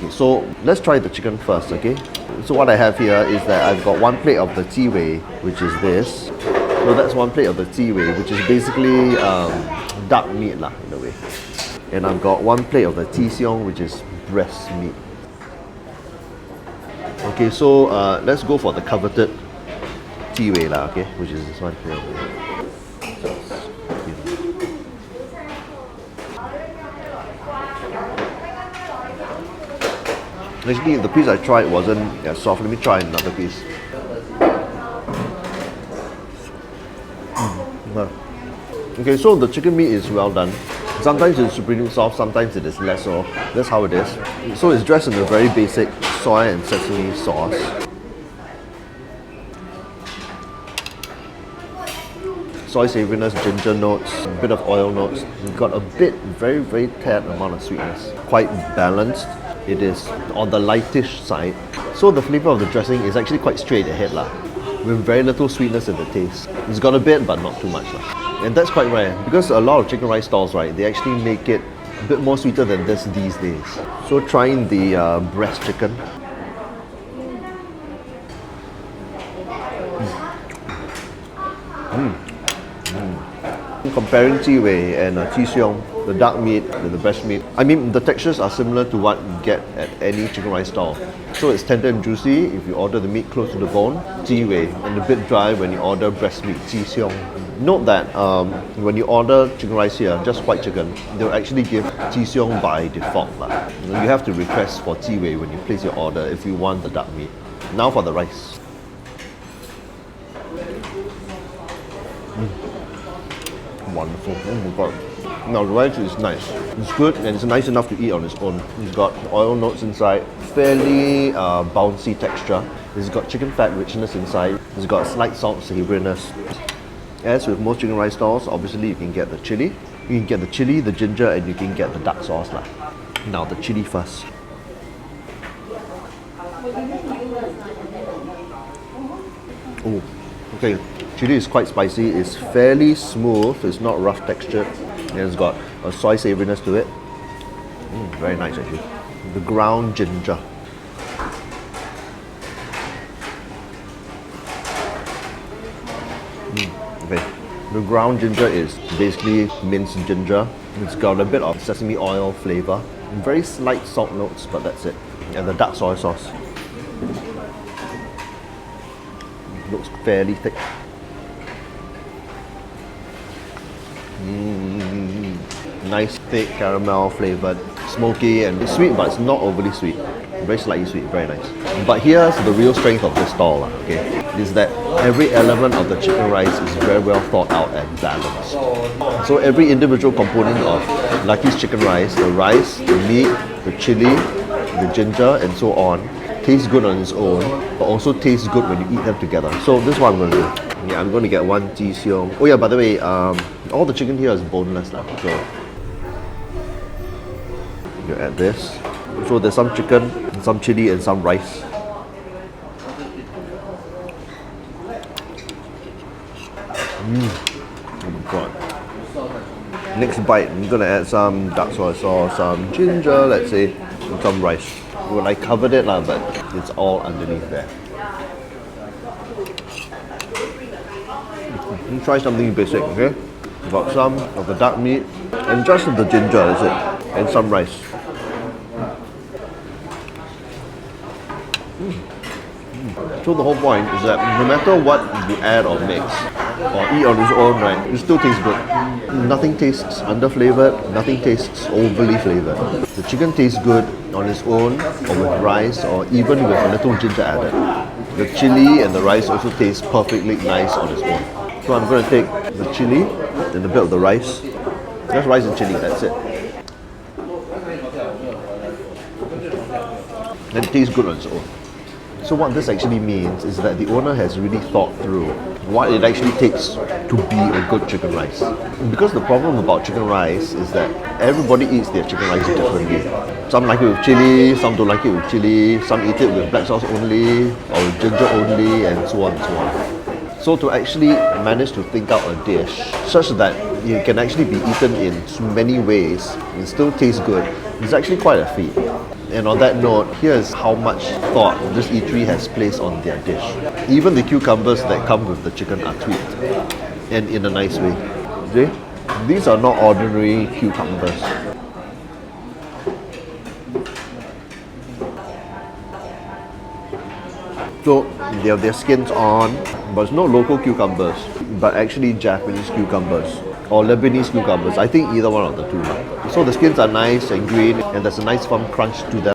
Okay, so let's try the chicken first, okay? So what I have here is that I've got one plate of the ti wei, which is this. So that's one plate of the ti wei, which is basically duck meat lah, in a way. And I've got one plate of the ti siong, which is breast meat. Okay, so let's go for the coveted ti wei lah, okay? Which is this one here. Actually, the piece I tried wasn't as soft. Let me try another piece. Okay, so the chicken meat is well done. Sometimes it's supremely soft, sometimes it is less so. That's how it is. So it's dressed in a very basic soy and sesame sauce. Soy savouriness, ginger notes, a bit of oil notes. You've got a bit, very tad amount of sweetness. Quite balanced. It is on the lightish side. So the flavour of the dressing is actually quite straight ahead lah, with very little sweetness in the taste. It's got a bit, but not too much lah. And that's quite rare, because a lot of chicken rice stalls, right, they actually make it a bit more sweeter than this these days. So trying the breast chicken. Comparing ti wei and ti siong, the duck meat and the breast meat, I mean the textures are similar to what you get at any chicken rice stall. So it's tender and juicy if you order the meat close to the bone, ti wei, and a bit dry when you order breast meat, ti siong. Note that when you order chicken rice here, just white chicken, they'll actually give ti siong by default lah. You have to request for ti wei when you place your order if you want the duck meat. Now for the rice. Wonderful. Oh my god. Now the rice is nice. It's good and it's nice enough to eat on its own. It's got oil notes inside, fairly bouncy texture. It's got chicken fat richness inside. It's got slight salt savouriness. As with most chicken rice stalls, obviously you can get the chili. You can get the chili, the ginger, and you can get the duck sauce lah. Now the chili first. Oh, okay. Chili is quite spicy, it's fairly smooth, it's not rough textured, and it's got a soy savouriness to it. Very nice actually. The ground ginger. Okay. The ground ginger is basically minced ginger. It's got a bit of sesame oil flavour, very slight salt notes, but that's it. And the duck soy sauce. Looks fairly thick. Nice thick caramel flavoured, smoky and it's sweet, but it's not overly sweet. Very slightly sweet, very nice. But here's the real strength of this stall, okay, is that every element of the chicken rice is very well thought out and balanced. So every individual component of Lucky's chicken rice, the meat, the chili, the ginger and so on, tastes good on its own, but also tastes good when you eat them together. So this is what I'm going to do. Yeah, I'm going to get one ti siong. Oh yeah, by the way, all the chicken here is boneless now, so you add this. So there's some chicken, some chili and some rice. Oh my god. Next bite, I'm going to add some duck soy sauce, some ginger, let's say, and some rice. Well, I covered it lah, but it's all underneath there. Let me try something basic, okay? Got some of the duck meat and just the ginger, that's it, and some rice. So the whole point is that no matter what you add or mix or eat on its own, right, it still tastes good. Nothing tastes under-flavoured, nothing tastes overly flavoured. The chicken tastes good on its own or with rice or even with a little ginger added. The chili and the rice also taste perfectly nice on its own. So I'm going to take the chili and a bit of the rice. Just rice and chili, that's it. And it tastes good on its own. So what this actually means is that the owner has really thought through what it actually takes to be a good chicken rice. Because the problem about chicken rice is that everybody eats their chicken rice differently. Some like it with chili, some don't like it with chili, some eat it with black sauce only, or with ginger only, and so on and so on. So to actually manage to think out a dish such that it can actually be eaten in many ways and still taste good is actually quite a feat. And on that note, here's how much thought this eatery has placed on their dish. Even the cucumbers that come with the chicken are tweaked, and in a nice way. See? These are not ordinary cucumbers. So they have their skins on, but it's not local cucumbers, but actually Japanese cucumbers or Lebanese cucumbers. I think either one of the two. So the skins are nice and green, and there's a nice firm crunch to them.